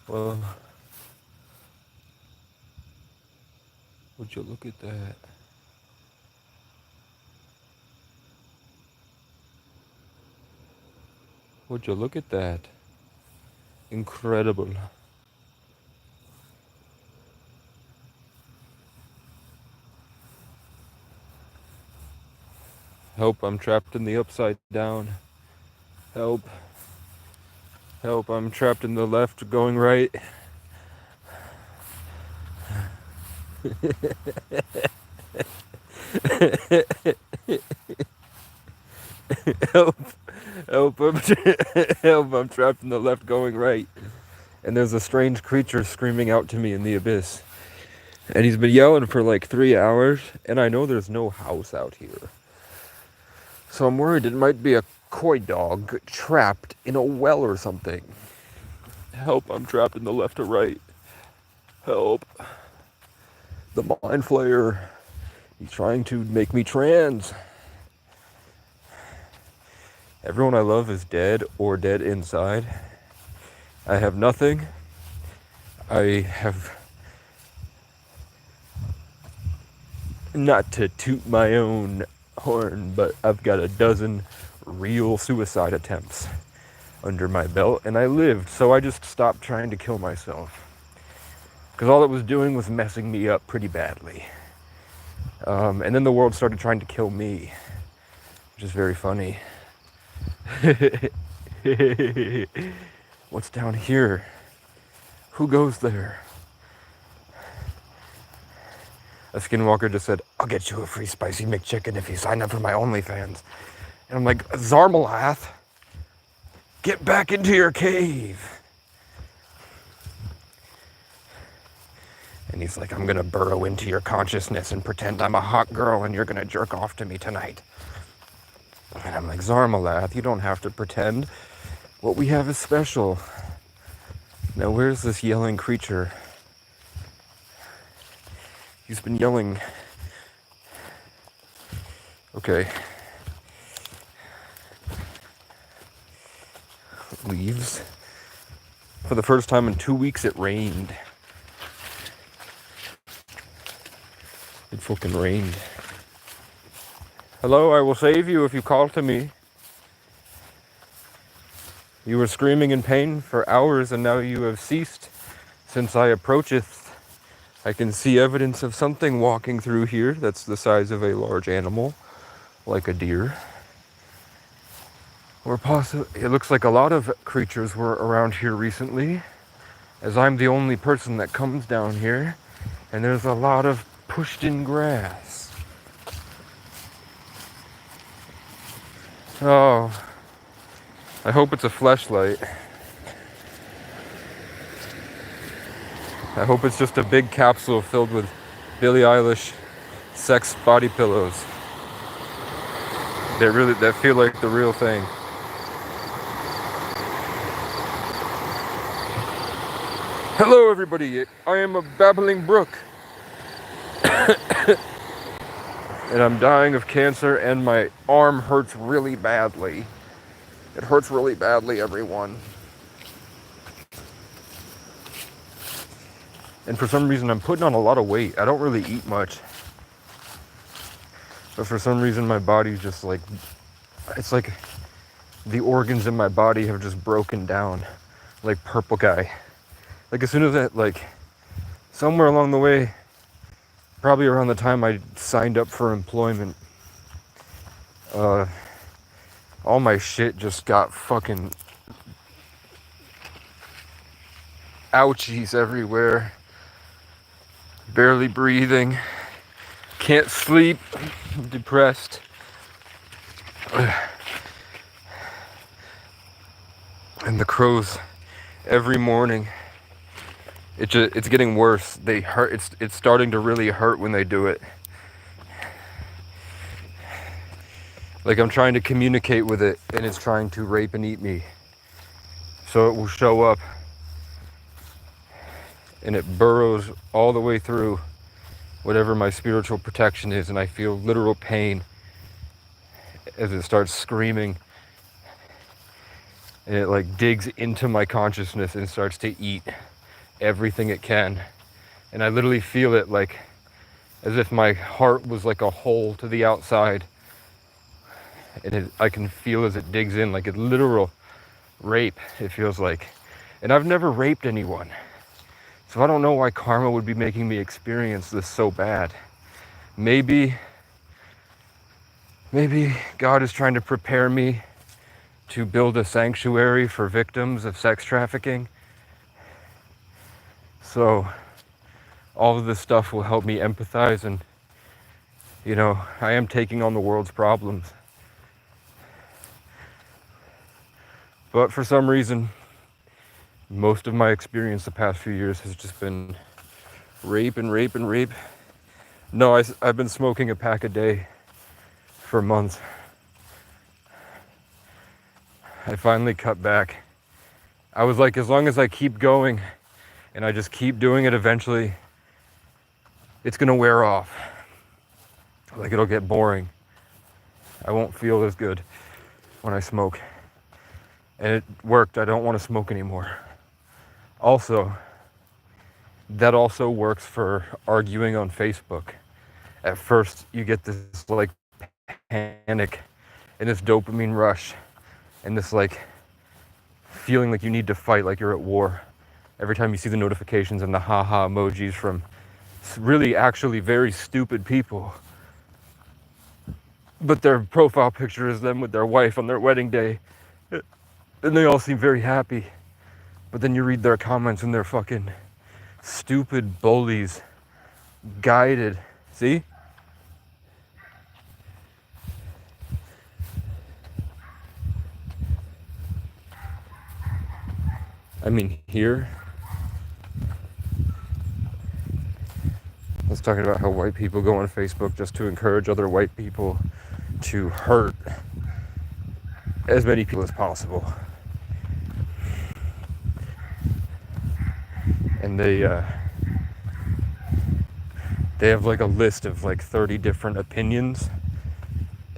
Well, would you look at that? Would you look at that? Incredible. Help, I'm trapped in the upside down. Help. Help, I'm trapped in the left going right. Help. Help, help, I'm trapped in the left going right. And there's a strange creature screaming out to me in the abyss. And he's been yelling for like 3 hours, and I know there's no house out here. So I'm worried it might be a coy dog trapped in a well or something. Help, I'm trapped in the left or right. Help. The mind flayer. He's trying to make me trans. Everyone I love is dead or dead inside. I have nothing. I have, not to toot my own horn, but I've got a dozen real suicide attempts under my belt, and I lived, so I just stopped trying to kill myself. Because all it was doing was messing me up pretty badly. And then the world started trying to kill me, which is very funny. What's down here? Who goes there? A skinwalker just said, I'll get you a free spicy McChicken if you sign up for my OnlyFans. And I'm like, Zarmalath, get back into your cave. And he's like, I'm gonna burrow into your consciousness and pretend I'm a hot girl and you're gonna jerk off to me tonight. And I'm like, Zarmalath, you don't have to pretend. What we have is special. Now where's this yelling creature? He's been yelling. Okay. Leaves. For the first time in 2 weeks it rained. It fucking rained. Hello, I will save you if you call to me. You were screaming in pain for hours, and now you have ceased. Since I approacheth, I can see evidence of something walking through here that's the size of a large animal, like a deer. Or possibly, it looks like a lot of creatures were around here recently, as I'm the only person that comes down here, and there's a lot of pushed in grass. Oh, I hope it's a fleshlight. I hope it's just a big capsule filled with Billie Eilish sex body pillows. That feel like the real thing. Hello everybody, I am a babbling brook. And I'm dying of cancer and my arm hurts really badly. It hurts really badly, everyone. And for some reason I'm putting on a lot of weight. I don't really eat much. But for some reason my body's just like, it's like the organs in my body have just broken down. Like purple guy. Like as soon as that, like somewhere along the way, probably around the time I signed up for employment, all my shit just got fucking ouchies everywhere. Barely breathing. Can't sleep. Depressed. And the crows every morning. It's getting worse. They hurt. It's starting to really hurt when they do it. Like I'm trying to communicate with it and it's trying to rape and eat me. So it will show up and it burrows all the way through whatever my spiritual protection is, and I feel literal pain as it starts screaming and it like digs into my consciousness and starts to eat. everything it can. And I literally feel it like as if my heart was like a hole to the outside. And I can feel as it digs in, like a literal rape, it feels like. And I've never raped anyone. So I don't know why karma would be making me experience this so bad. Maybe God is trying to prepare me to build a sanctuary for victims of sex trafficking. So all of this stuff will help me empathize, and I am taking on the world's problems. But for some reason, most of my experience the past few years has just been rape and rape and rape. No, I've been smoking a pack a day for months. I finally cut back. I was like, as long as I keep going and I just keep doing it, eventually it's gonna wear off. Like, it'll get boring. I won't feel as good when I smoke. And it worked. I don't want to smoke anymore. Also, that also works for arguing on Facebook. At first, you get this like panic and this dopamine rush and this like feeling like you need to fight, like you're at war. Every time you see the notifications and the haha emojis from really actually very stupid people, but their profile picture is them with their wife on their wedding day, and they all seem very happy. But then you read their comments and they're fucking stupid bullies, guided. See? I mean, here, I was talking about how white people go on Facebook just to encourage other white people to hurt as many people as possible. And they have like a list of like 30 different opinions,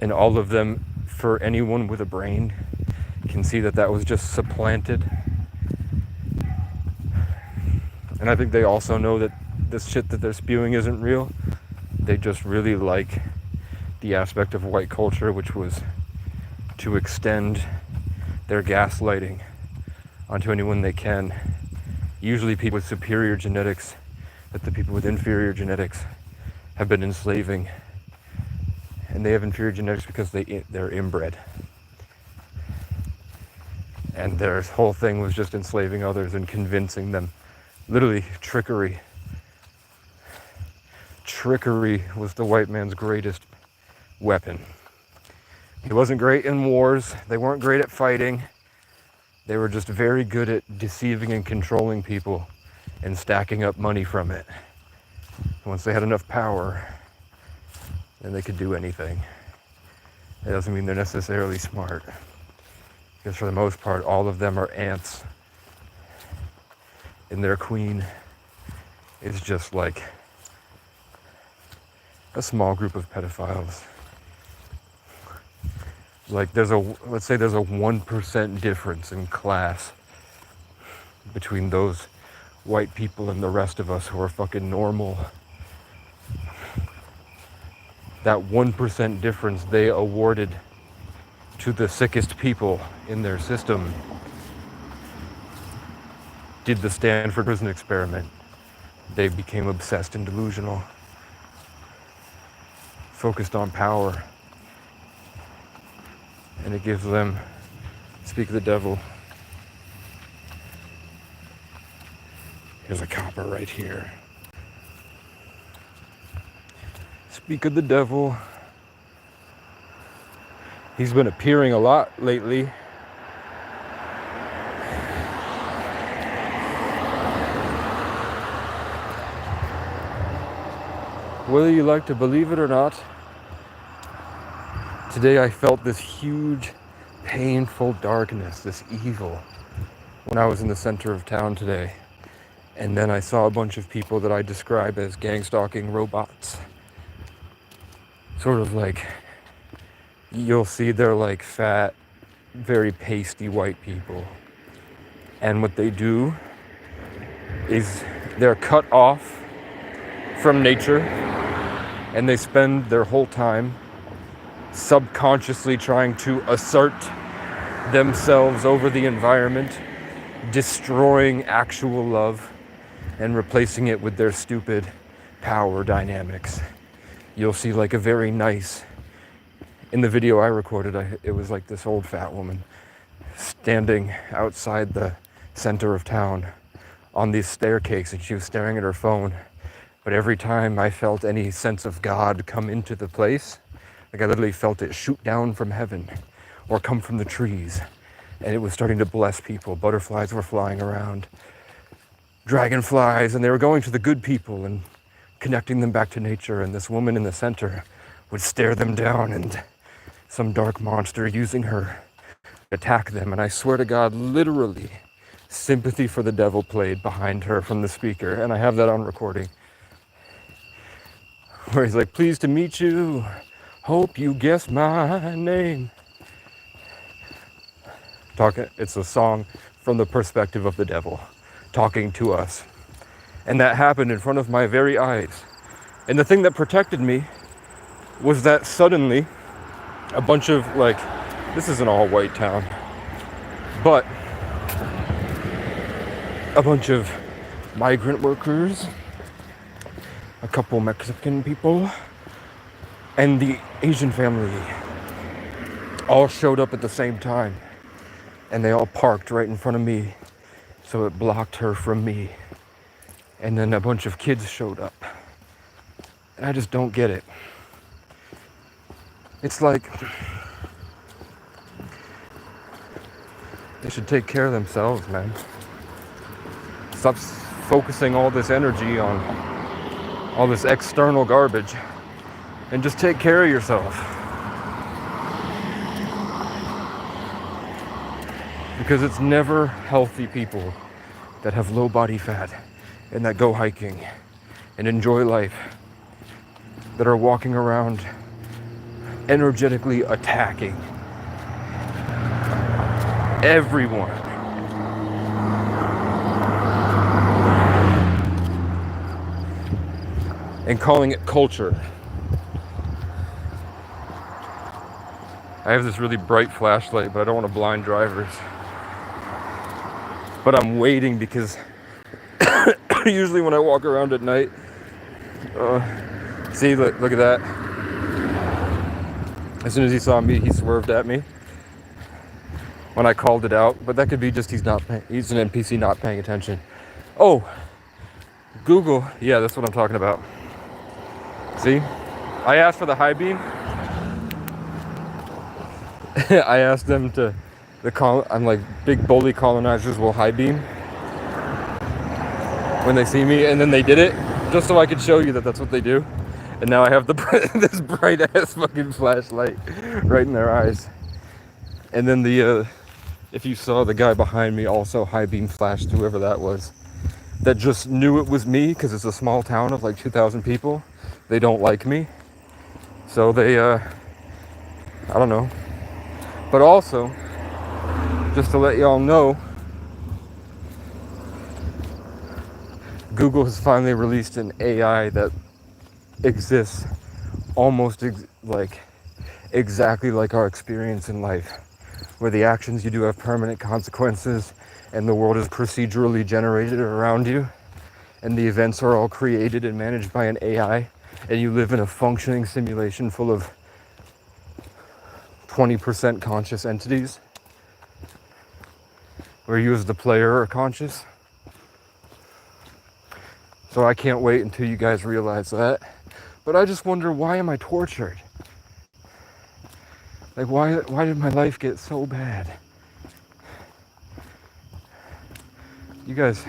and all of them, for anyone with a brain, can see that that was just supplanted. And I think they also know that this shit that they're spewing isn't real. They just really like the aspect of white culture, which was to extend their gaslighting onto anyone they can. Usually people with superior genetics, that the people with inferior genetics have been enslaving. And they have inferior genetics because they're inbred. And their whole thing was just enslaving others and convincing them. Literally, trickery. Trickery was the white man's greatest weapon. He wasn't great in wars. They weren't great at fighting. They were just very good at deceiving and controlling people and stacking up money from it. Once they had enough power, then they could do anything. It doesn't mean they're necessarily smart, because for the most part, all of them are ants. And their queen is just like a small group of pedophiles. Like let's say there's a 1% difference in class between those white people and the rest of us who are fucking normal. That 1% difference they awarded to the sickest people in their system did the Stanford prison experiment. They became obsessed and delusional, focused on power. And it gives them, speak of the devil. Here's a copper right here. Speak of the devil. He's been appearing a lot lately. Whether you like to believe it or not, today I felt this huge, painful darkness, this evil, when I was in the center of town today. And then I saw a bunch of people that I describe as gang-stalking robots. Sort of like, you'll see they're like fat, very pasty white people. And what they do is they're cut off from nature, and they spend their whole time subconsciously trying to assert themselves over the environment, destroying actual love and replacing it with their stupid power dynamics. You'll see like a very nice, in the video I recorded, it was like this old fat woman standing outside the center of town on this staircase, and she was staring at her phone. But every time I felt any sense of God come into the place, like I literally felt it shoot down from heaven or come from the trees, and it was starting to bless people. Butterflies were flying around, dragonflies, and they were going to the good people and connecting them back to nature. And this woman in the center would stare them down, and some dark monster using her attack them. And I swear to God, literally, Sympathy for the Devil played behind her from the speaker, and I have that on recording, where he's like, pleased to meet you, hope you guess my name. It's a song from the perspective of the devil talking to us. And that happened in front of my very eyes. And the thing that protected me was that suddenly a bunch of, like, this is an all-white town, but a bunch of migrant workers, a couple Mexican people, and the Asian family all showed up at the same time. And they all parked right in front of me, so it blocked her from me. And then a bunch of kids showed up. And I just don't get it. It's like they should take care of themselves, man. Stop focusing all this energy on all this external garbage and just take care of yourself. Because it's never healthy people that have low body fat and that go hiking and enjoy life, that are walking around energetically attacking everyone. And calling it culture. I have this really bright flashlight, but I don't want to blind drivers. But I'm waiting because usually when I walk around at night, see, look at that. As soon as he saw me, he swerved at me when I called it out. But that could be just he's an NPC not paying attention. Oh, Google. Yeah, that's what I'm talking about. See, I asked for the high beam. I asked them to, I'm like, big bully colonizers will high beam when they see me, and then they did it just so I could show you that that's what they do. And now I have this bright ass fucking flashlight right in their eyes. And then if you saw the guy behind me also high beam flashed whoever that was, that just knew it was me because it's a small town of like 2,000 people. They don't like me, so they I don't know. But also, just to let y'all know, Google has finally released an AI that exists almost exactly like our experience in life, where the actions you do have permanent consequences, and the world is procedurally generated around you, and the events are all created and managed by an AI, and you live in a functioning simulation full of 20% conscious entities, where you as the player are conscious. So I can't wait until you guys realize that. But I just wonder, why am I tortured? Like, why did my life get so bad? You guys,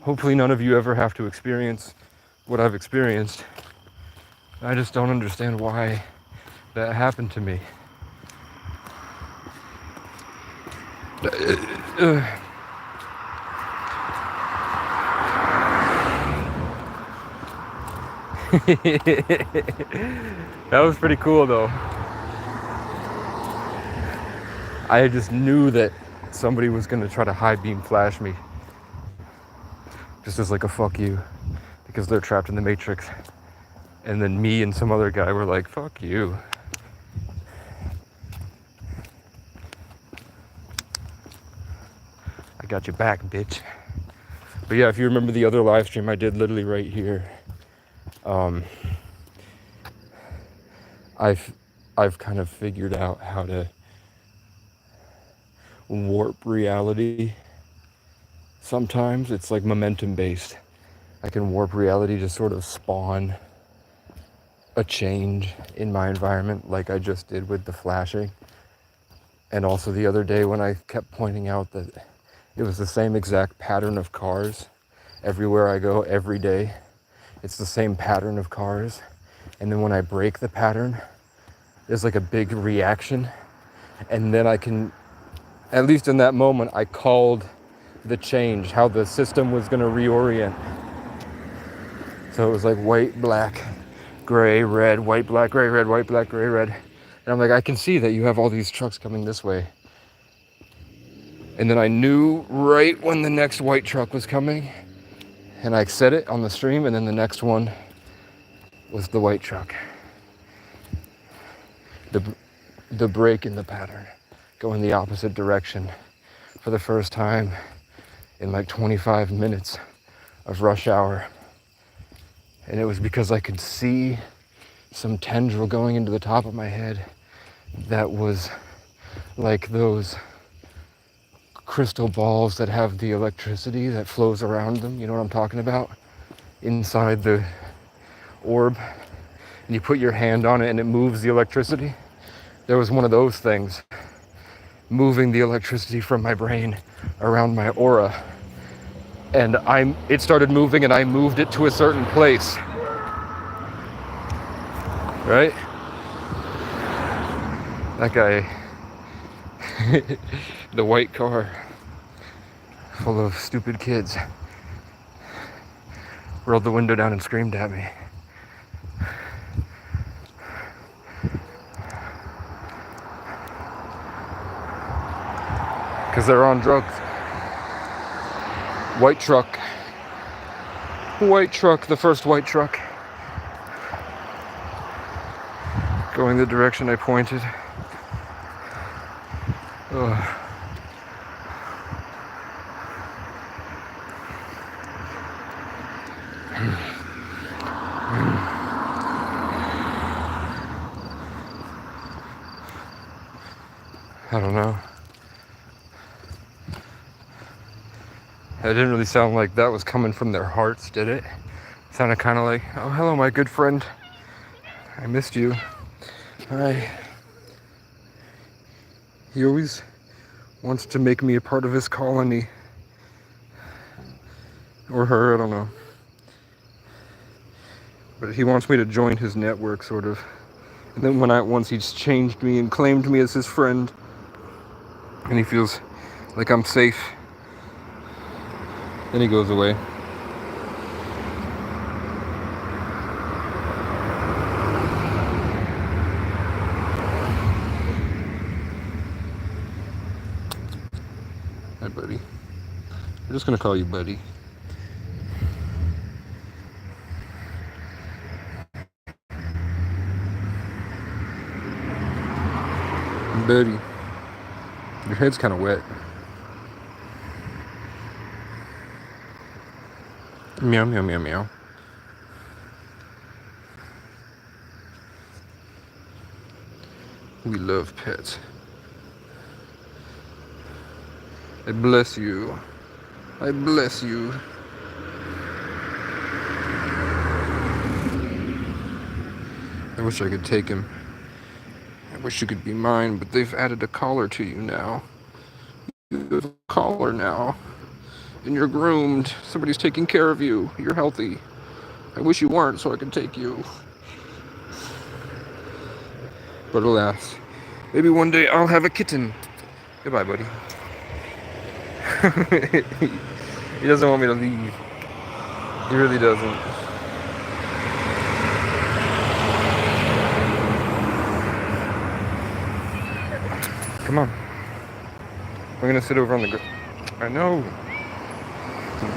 hopefully none of you ever have to experience what I've experienced. I just don't understand why that happened to me. That was pretty cool though. I just knew that somebody was going to try to high beam flash me. just as like a fuck you, because they're trapped in the Matrix. And then me and some other guy were like, fuck you. I got your back, bitch. But yeah, if you remember the other live stream I did literally right here, I've kind of figured out how to warp reality. Sometimes it's like momentum based. I can warp reality to sort of spawn a change in my environment, like I just did with the flashing. And also the other day when I kept pointing out that it was the same exact pattern of cars everywhere I go every day. It's the same pattern of cars. And then when I break the pattern, there's like a big reaction. And then I can, at least in that moment, I called the change, how the system was going to reorient. So it was like white, black, gray, red, white, black, gray, red, white, black, gray, red. And I'm like, I can see that you have all these trucks coming this way. And then I knew right when the next white truck was coming, and I said it on the stream, and then the next one was the white truck. The break in the pattern, go in the opposite direction for the first time in like 25 minutes of rush hour. And it was because I could see some tendril going into the top of my head that was like those crystal balls that have the electricity that flows around them. You know what I'm talking about? Inside the orb. And you put your hand on it and it moves the electricity. There was one of those things moving the electricity from my brain around my aura. And it started moving and I moved it to a certain place. Right? That guy, the white car full of stupid kids, rolled the window down and screamed at me. Because they're on drugs. White truck, the first white truck, going the direction I pointed. Ugh. I don't know. It didn't really sound like that was coming from their hearts, did it? It sounded kind of like, oh, hello, my good friend. I missed you. He always wants to make me a part of his colony. Or her, I don't know. But he wants me to join his network, sort of. And then once he's changed me and claimed me as his friend, and he feels like I'm safe, then he goes away. Hi, buddy. I'm just gonna call you buddy. Buddy. Your head's kind of wet. Meow, meow, meow, meow. We love pets. I bless you. I bless you. I wish I could take him. I wish you could be mine, but they've added a collar to you now. You have a collar now. And you're groomed. Somebody's taking care of you. You're healthy. I wish you weren't so I could take you. But alas, maybe one day I'll have a kitten. Goodbye, buddy. He doesn't want me to leave. He really doesn't. Come on. We're gonna sit over on the ground. I know.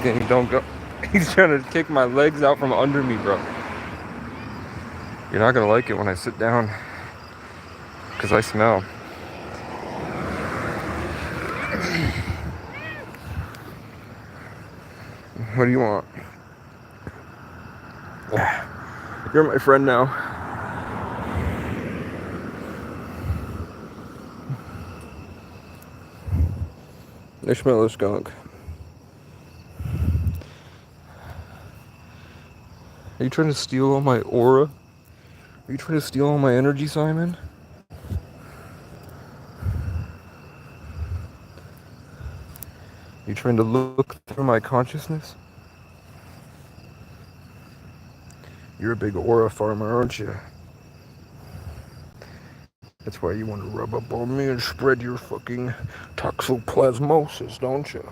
Then don't go. He's trying to kick my legs out from under me, bro. You're not gonna like it when I sit down, because I smell. What do you want? You're my friend now. I smell a skunk. Are you trying to steal all my aura? Are you trying to steal all my energy, Simon? Are you trying to look through my consciousness? You're a big aura farmer, aren't you? That's why you want to rub up on me and spread your fucking toxoplasmosis, don't you?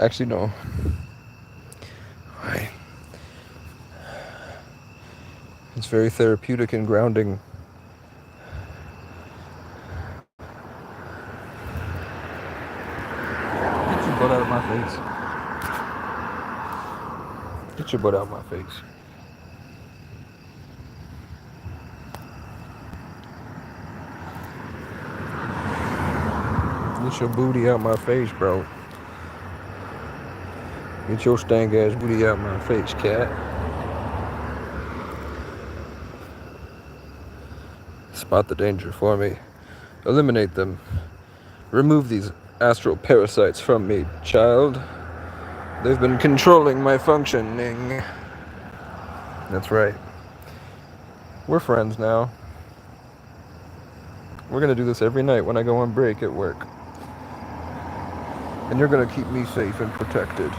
Actually, no. It's very therapeutic and grounding. Get your butt out of my face. Get your butt out of my face. Get your booty out my face, bro. Get your stank ass booty out my face, cat. Spot the danger for me. Eliminate them. Remove these astral parasites from me, child. They've been controlling my functioning. That's right. We're friends now. We're gonna do this every night when I go on break at work. And you're gonna keep me safe and protected.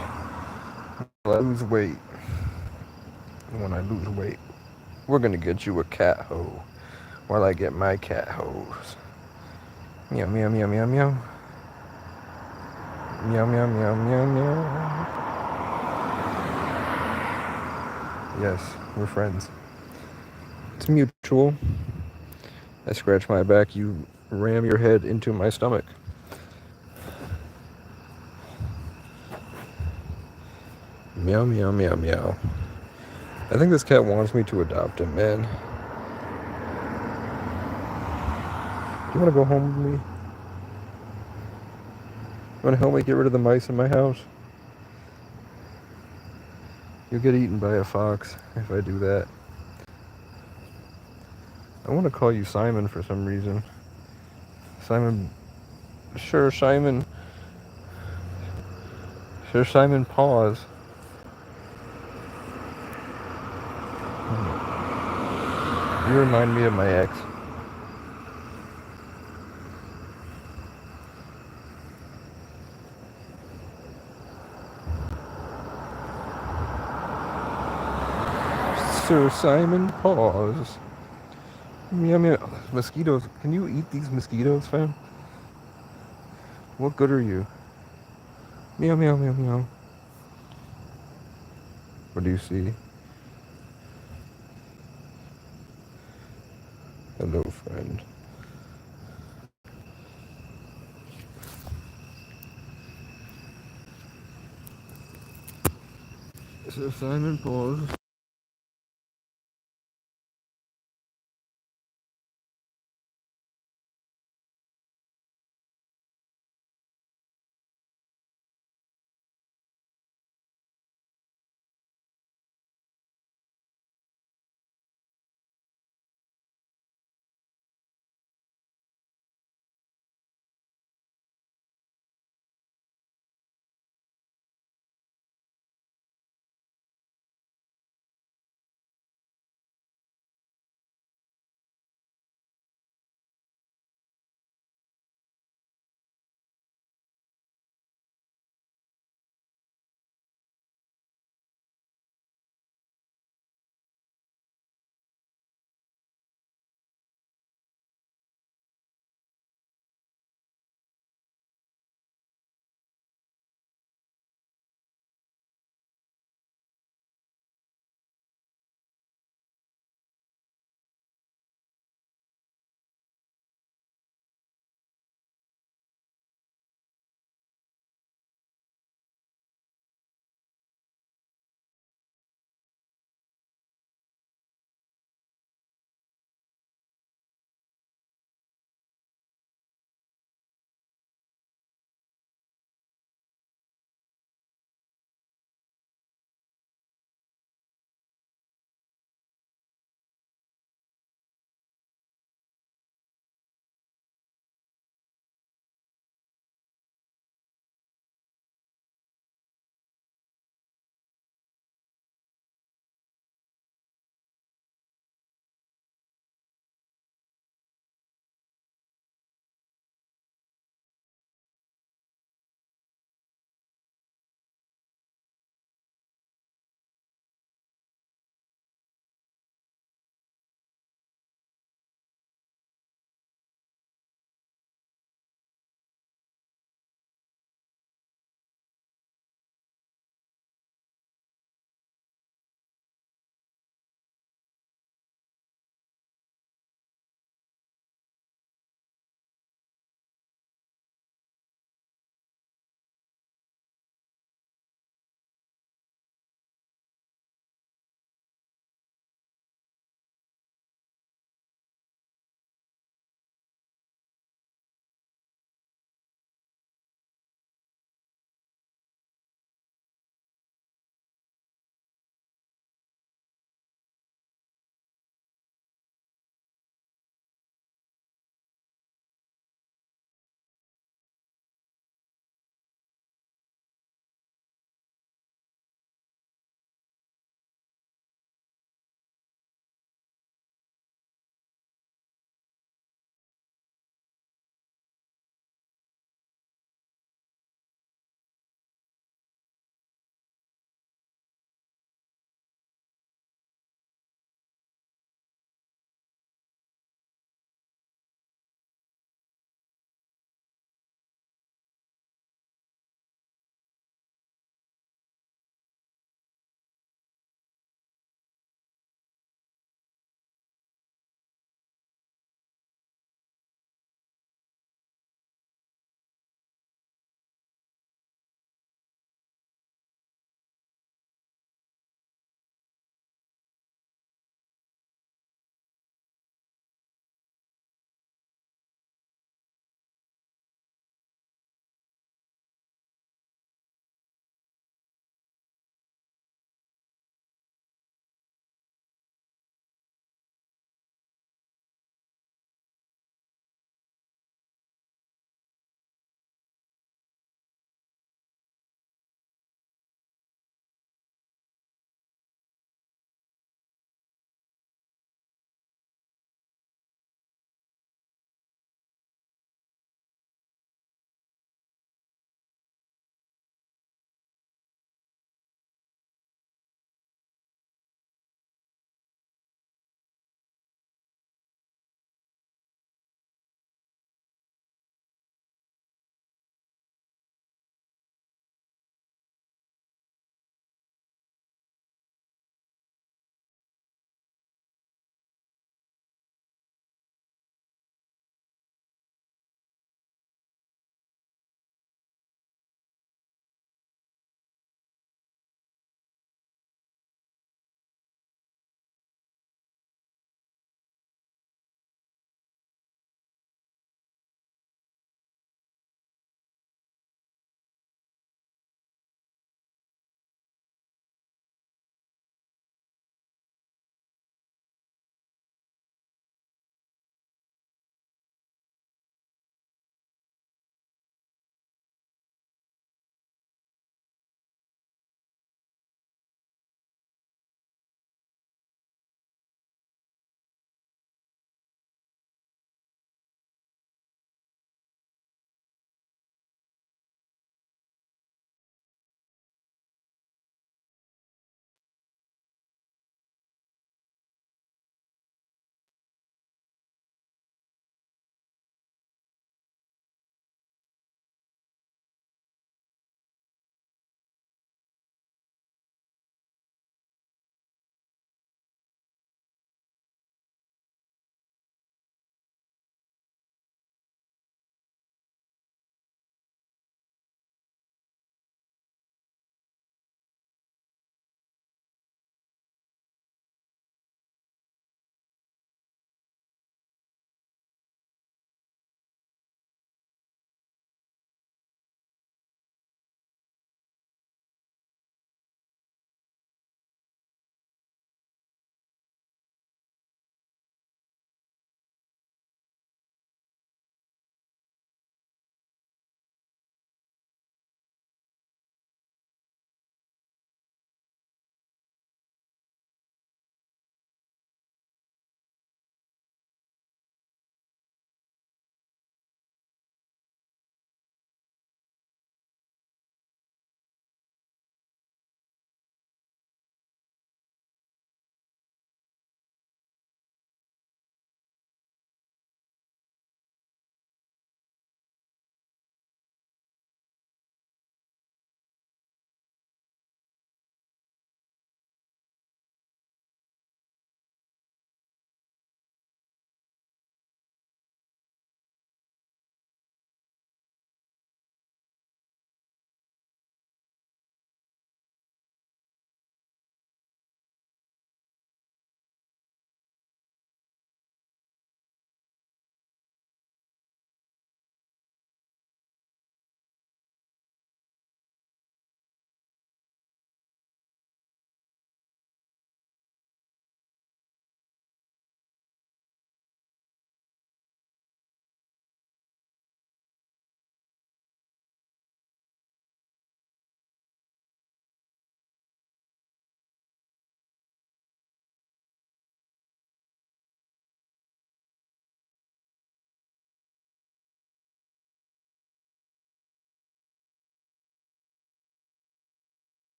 When I lose weight. When I lose weight. We're gonna get you a cat hoe. While I get my cat hose. Meow, meow, meow, meow, meow. Meow, meow, meow, meow, meow. Yes, we're friends. It's mutual. I scratch my back, you ram your head into my stomach. Meow, meow, meow, meow. I think this cat wants me to adopt him, man. Do you want to go home with me? You want to help me get rid of the mice in my house? You'll get eaten by a fox if I do that. I want to call you Simon for some reason. Simon... Sure, Simon... Sure, Simon Paws. You remind me of my ex. Sir Simon Paws. Meow meow. Mosquitoes. Can you eat these mosquitoes, fam? What good are you? Meow meow meow meow. What do you see? Hello, friend. Sir Simon Paws.